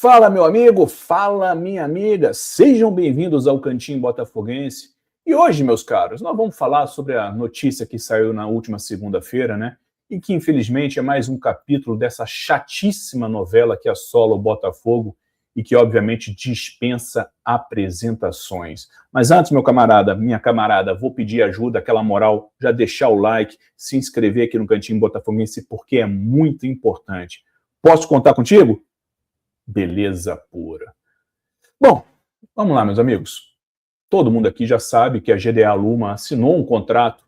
Fala, meu amigo, fala, minha amiga, sejam bem-vindos ao Cantinho Botafoguense. E hoje, meus caros, nós vamos falar sobre a notícia que saiu na última segunda-feira, né? E que, infelizmente, é mais um capítulo dessa chatíssima novela que assola o Botafogo e que, obviamente, dispensa apresentações. Mas antes, meu camarada, minha camarada, vou pedir ajuda, aquela moral, já deixar o like, se inscrever aqui no Cantinho Botafoguense, porque é muito importante. Posso contar contigo? Beleza pura. Bom, vamos lá, meus amigos. Todo mundo aqui já sabe que a GDA Luma assinou um contrato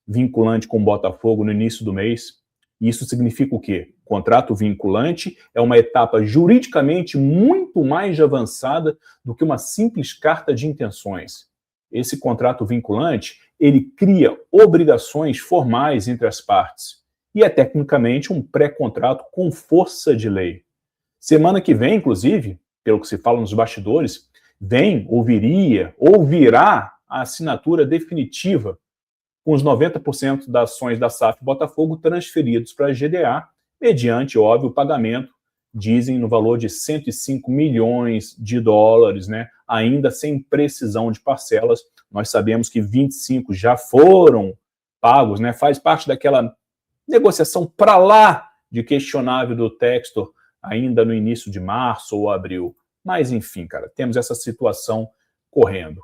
vinculante com o Botafogo no início do mês. Isso significa o quê? Contrato vinculante é uma etapa juridicamente muito mais avançada do que uma simples carta de intenções. Esse contrato vinculante, ele cria obrigações formais entre as partes e é tecnicamente um pré-contrato com força de lei. Semana que vem, inclusive, pelo que se fala nos bastidores, virá a assinatura definitiva com os 90% das ações da SAF Botafogo transferidos para a GDA, mediante, óbvio, o pagamento, dizem, no valor de 105 milhões de dólares, né? Ainda sem precisão de parcelas. Nós sabemos que 25 já foram pagos, né? Faz parte daquela negociação para lá de questionável do Textor, ainda no início de março ou abril. Mas, enfim, cara, temos essa situação correndo.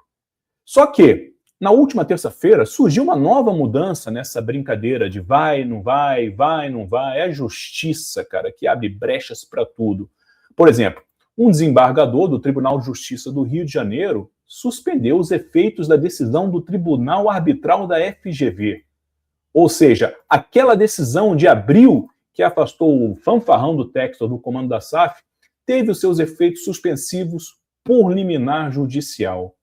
Só que, na última terça-feira, surgiu uma nova mudança nessa brincadeira de vai, não vai, vai, não vai. É a justiça, cara, que abre brechas para tudo. Por exemplo, um desembargador do Tribunal de Justiça do Rio de Janeiro suspendeu os efeitos da decisão do Tribunal Arbitral da FGV. Ou seja, aquela decisão de abril que afastou o fanfarrão do Textor do comando da SAF, teve os seus efeitos suspensivos por liminar judicial.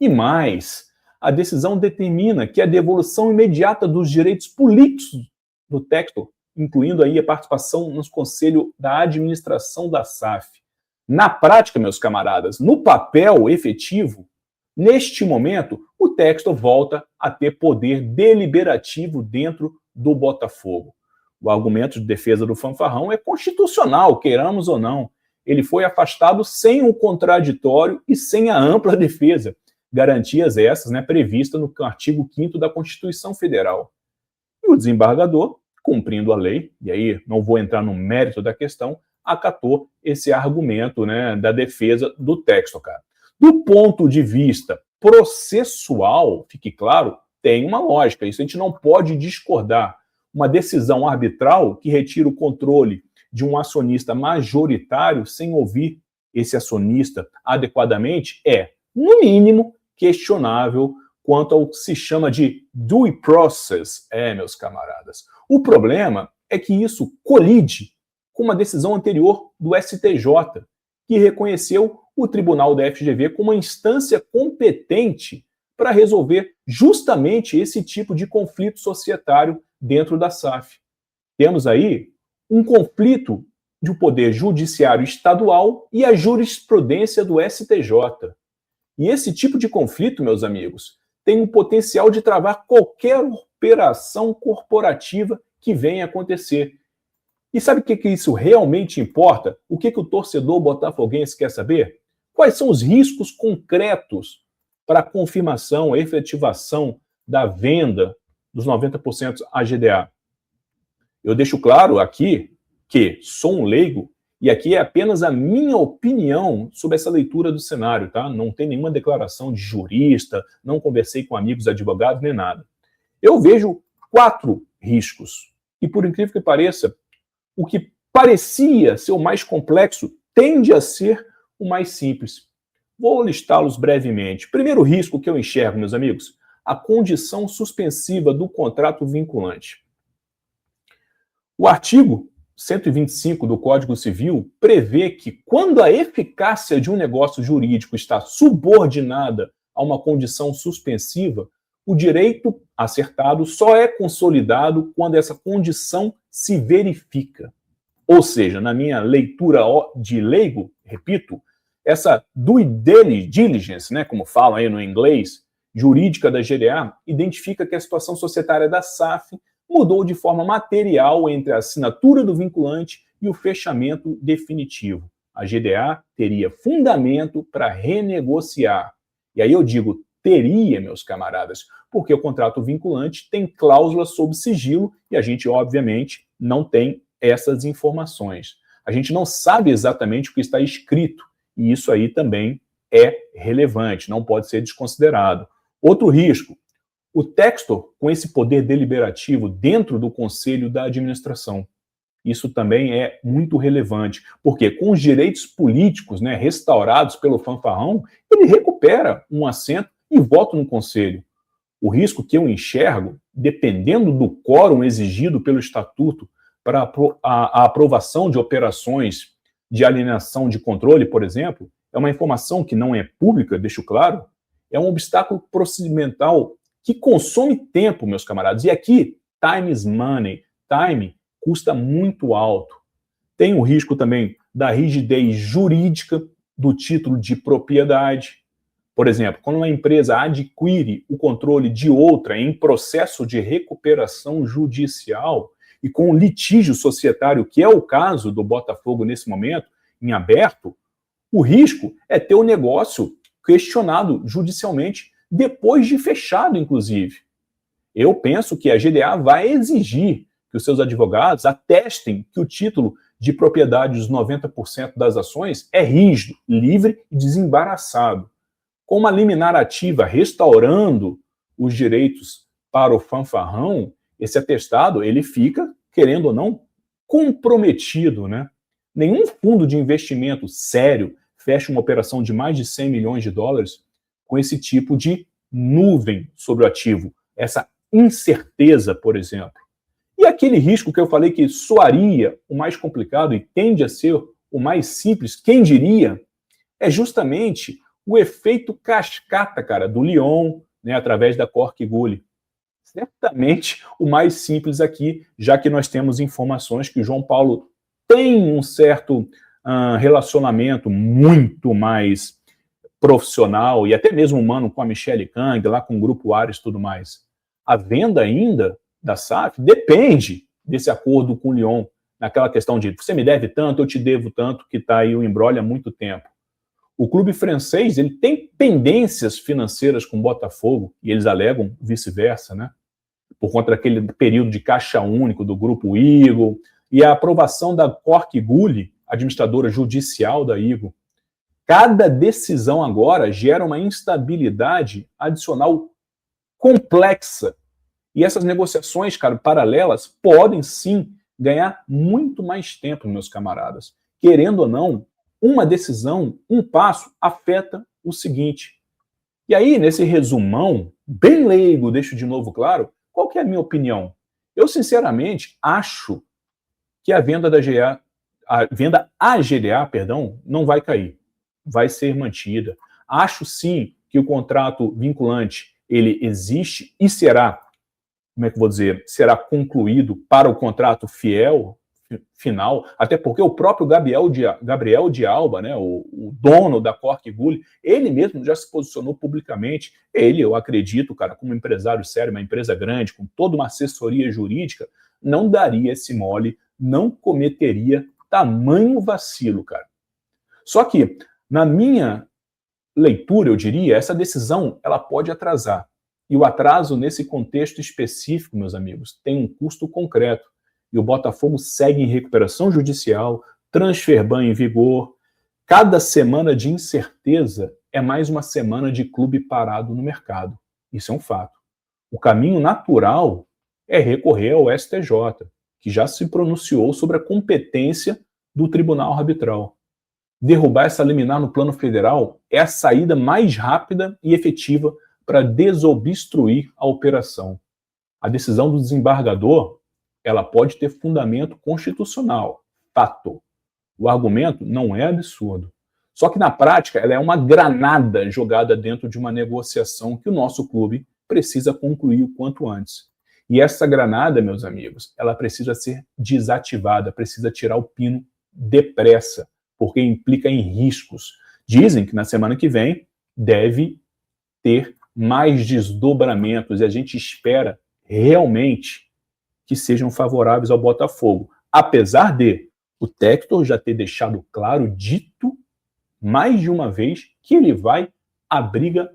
E mais, a decisão determina que a devolução imediata dos direitos políticos do Textor, incluindo aí a participação no conselho da administração da SAF. Na prática, meus camaradas, no papel efetivo, neste momento, o Textor volta a ter poder deliberativo dentro do Botafogo. O argumento de defesa do fanfarrão é constitucional, queiramos ou não. Ele foi afastado sem o contraditório e sem a ampla defesa. Garantias essas, né, previstas no artigo 5º da Constituição Federal. E o desembargador, cumprindo a lei, e aí não vou entrar no mérito da questão, acatou esse argumento, né, da defesa do Textor, cara. Do ponto de vista processual, fique claro, tem uma lógica, isso a gente não pode discordar. Uma decisão arbitral que retira o controle de um acionista majoritário sem ouvir esse acionista adequadamente é, no mínimo, questionável quanto ao que se chama de due process, meus camaradas. O problema é que isso colide com uma decisão anterior do STJ, que reconheceu o Tribunal da FGV como uma instância competente para resolver justamente esse tipo de conflito societário dentro da SAF. Temos aí um conflito de um poder judiciário estadual e a jurisprudência do STJ. E esse tipo de conflito, meus amigos, tem o potencial de travar qualquer operação corporativa que venha acontecer. E sabe o que isso realmente importa? O que o torcedor botafoguense quer saber? Quais são os riscos concretos para a confirmação, a efetivação da venda dos 90% à GDA. Eu deixo claro aqui que sou um leigo e aqui é apenas a minha opinião sobre essa leitura do cenário, tá? Não tem nenhuma declaração de jurista, não conversei com amigos advogados nem nada. Eu vejo 4 riscos e, por incrível que pareça, o que parecia ser o mais complexo tende a ser o mais simples. Vou listá-los brevemente. Primeiro risco que eu enxergo, meus amigos, a condição suspensiva do contrato vinculante. O artigo 125 do Código Civil prevê que, quando a eficácia de um negócio jurídico está subordinada a uma condição suspensiva, o direito acertado só é consolidado quando essa condição se verifica. Ou seja, na minha leitura de leigo, repito, essa due diligence, né, como falam aí no inglês, jurídica da GDA, identifica que a situação societária da SAF mudou de forma material entre a assinatura do vinculante e o fechamento definitivo. a GDA teria fundamento para renegociar. E aí eu digo teria, meus camaradas, porque o contrato vinculante tem cláusulas sob sigilo e a gente, obviamente, não tem essas informações. A gente não sabe exatamente o que está escrito e isso aí também é relevante, não pode ser desconsiderado. Outro risco, o Textor com esse poder deliberativo dentro do conselho da administração. Isso também é muito relevante, porque com os direitos políticos, né, restaurados pelo fanfarrão, ele recupera um assento e vota no conselho. O risco que eu enxergo, dependendo do quórum exigido pelo estatuto para a aprovação de operações de alienação de controle, por exemplo, é uma informação que não é pública, deixo claro, é um obstáculo procedimental que consome tempo, meus camaradas. E aqui, time is money. Time custa muito alto. Tem o risco também da rigidez jurídica do título de propriedade. Por exemplo, quando uma empresa adquire o controle de outra em processo de recuperação judicial e com litígio societário, que é o caso do Botafogo nesse momento, em aberto, o risco é ter o negócio questionado judicialmente depois de fechado, inclusive. Eu penso que a GDA vai exigir que os seus advogados atestem que o título de propriedade dos 90% das ações é rígido, livre e desembaraçado. Com uma liminar ativa restaurando os direitos para o fanfarrão, esse atestado ele fica, querendo ou não, comprometido, né? Nenhum fundo de investimento sério fecha uma operação de mais de 100 milhões de dólares com esse tipo de nuvem sobre o ativo, essa incerteza, por exemplo. E aquele risco que eu falei que soaria o mais complicado e tende a ser o mais simples, quem diria, é justamente o efeito cascata, cara, do Lyon, né, através da Cork Gully. Certamente o mais simples aqui, já que nós temos informações que o João Paulo tem um certo relacionamento muito mais profissional e até mesmo humano com a Michelle Kang, lá com o Grupo Ares e tudo mais. A venda ainda da SAF depende desse acordo com o Lyon, naquela questão de você me deve tanto, eu te devo tanto, que está aí o embrolho há muito tempo. O clube francês ele tem pendências financeiras com o Botafogo, e eles alegam vice-versa, né? Por conta daquele período de caixa único do Grupo Eagle, e a aprovação da Cork Gully, administradora judicial da Eagle. Cada decisão agora gera uma instabilidade adicional complexa. E essas negociações, cara, paralelas, podem sim ganhar muito mais tempo, meus camaradas. Querendo ou não, uma decisão, um passo, afeta o seguinte. E aí, nesse resumão, bem leigo, deixo de novo claro, qual que é a minha opinião? Eu, sinceramente, acho que a venda à GDA, perdão, não vai cair. Vai ser mantida. Acho sim que o contrato vinculante ele existe e será, como é que eu vou dizer, será concluído para o contrato final, até porque o próprio Gabriel de Alba, né, o dono da Cork Gully, ele mesmo já se posicionou publicamente. Ele, eu acredito, cara, como empresário sério, uma empresa grande, com toda uma assessoria jurídica, não daria esse mole, não cometeria tamanho vacilo, cara. Só que, na minha leitura, eu diria, essa decisão ela pode atrasar. E o atraso, nesse contexto específico, meus amigos, tem um custo concreto. E o Botafogo segue em recuperação judicial, transferban em vigor. Cada semana de incerteza é mais uma semana de clube parado no mercado. Isso é um fato. O caminho natural é recorrer ao STJ, que já se pronunciou sobre a competência do Tribunal Arbitral. Derrubar essa liminar no plano federal é a saída mais rápida e efetiva para desobstruir a operação. A decisão do desembargador ela pode ter fundamento constitucional, fato. O argumento não é absurdo. Só que na prática ela é uma granada jogada dentro de uma negociação que o nosso clube precisa concluir o quanto antes. E essa granada, meus amigos, ela precisa ser desativada, precisa tirar o pino depressa, porque implica em riscos. Dizem que na semana que vem deve ter mais desdobramentos e a gente espera realmente que sejam favoráveis ao Botafogo. Apesar de o Textor já ter deixado claro, dito mais de uma vez, que ele vai à briga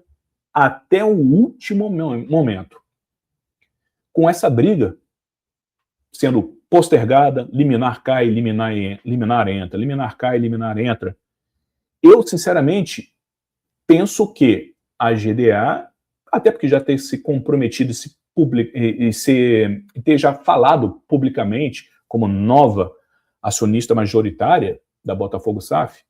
até o último momento. Com essa briga sendo postergada, liminar cai, liminar entra, liminar cai, liminar entra, eu, sinceramente, penso que a GDA, até porque já ter se comprometido e ter já falado publicamente como nova acionista majoritária da Botafogo SAF,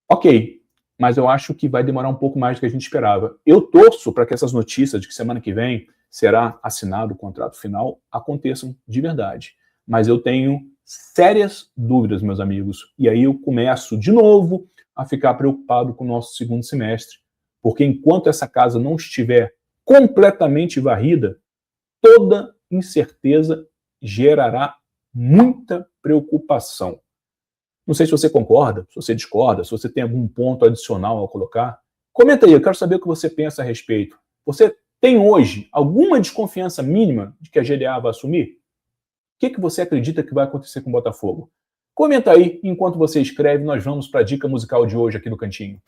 ok, mas eu acho que vai demorar um pouco mais do que a gente esperava. Eu torço para que essas notícias de que semana que vem será assinado o contrato final aconteçam de verdade. Mas eu tenho sérias dúvidas, meus amigos, e aí eu começo de novo a ficar preocupado com o nosso segundo semestre, porque enquanto essa casa não estiver completamente varrida, toda incerteza gerará muita preocupação. Não sei se você concorda, se você discorda, se você tem algum ponto adicional a colocar. Comenta aí, eu quero saber o que você pensa a respeito. Você tem hoje alguma desconfiança mínima de que a GDA vai assumir? O que você acredita que vai acontecer com o Botafogo? Comenta aí, enquanto você escreve, nós vamos para a dica musical de hoje aqui do Cantinho.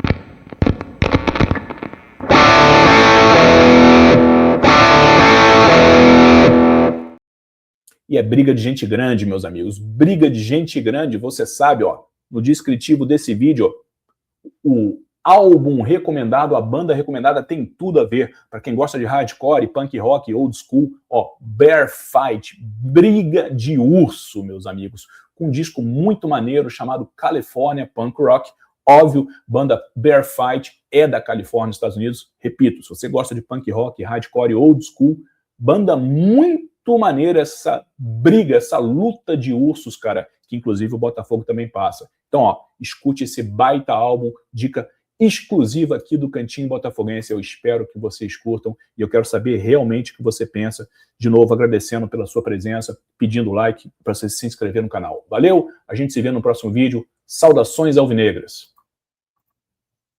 E é briga de gente grande, meus amigos. Briga de gente grande, você sabe, ó, no descritivo desse vídeo, ó, o álbum recomendado, a banda recomendada tem tudo a ver. Para quem gosta de hardcore, punk rock, old school, ó, Bear Fight, briga de urso, meus amigos. Com um disco muito maneiro chamado California Punk Rock. Óbvio, banda Bear Fight é da Califórnia, Estados Unidos. Repito, se você gosta de punk rock, hardcore, old school, banda muito maneira, essa briga, essa luta de ursos, cara, que inclusive o Botafogo também passa. Então, ó, escute esse baita álbum, dica exclusiva aqui do Cantinho Botafoguense. Eu espero que vocês curtam e eu quero saber realmente o que você pensa. De novo, agradecendo pela sua presença, pedindo like para você se inscrever no canal. Valeu, a gente se vê no próximo vídeo. Saudações alvinegras!